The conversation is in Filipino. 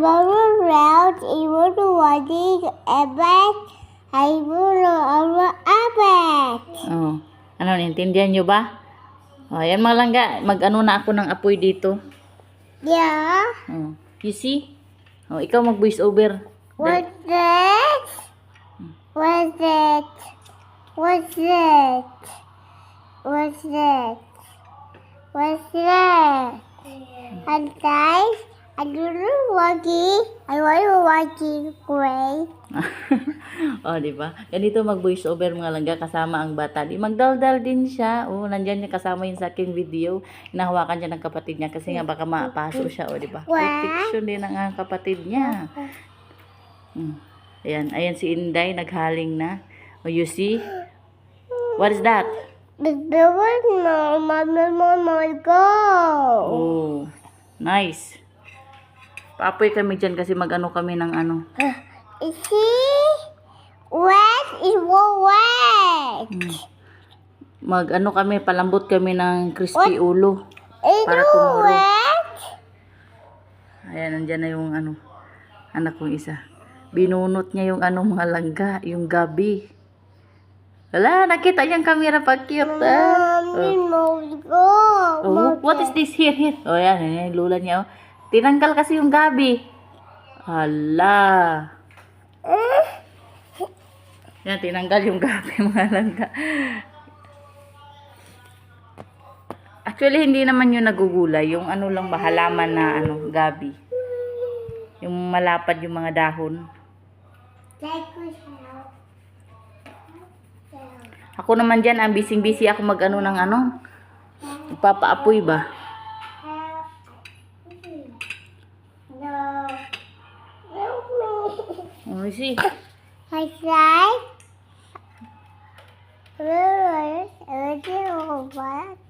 will round, I will running, abet, I will abet. Oh. Ano, naintindihan nyo ba? O, ayan mga langga. Mag-ano na ako ng apoy dito. Yeah. Oh. You see? Oh, ikaw mag-voice over. What's that? What's that? What's that? What's that? What's that? And guys, I don't watching gray. Oh, di ba? Ganito mag-voice over mga langga kasama ang bata. Di magdaldal din siya. Oh, nandiyan niya kasama yun sa aking video. Hinahawakan niya ng kapatid niya kasi nga baka mapaso siya, oh, di ba? Protection din ng kapatid niya. Ayan, ayan si Inday naghaling na. Oh, you see? What is that? The one, Mama, go. Oh, nice. Paapoy kami dyan kasi mag-ano kami ng ano. Is he wet? Is wet? Mag-ano kami, palambot kami ng crispy ulo. Is Para tomorrow. wet? Ayan, nandyan na yung ano, anak kong isa. Binunot niya yung ano mga langga, yung gabi. Wala, nakita niyang camera pa cute. Mommy, go. Oh, what is this here? Here. Oh, yan, yung lula niya. Oh. Tinanggal kasi yung gabi. Hala. Yan, tinanggal yung gabi mga langga. Actually, hindi naman yung nagugulay. Yung ano lang ba, halaman na ano, gabi. Yung malapad yung mga dahon. Ako naman dyan, ang busy-busy ako mag-ano ng ano. Ipapaapoy ba? No. Oh, see. I tried. What?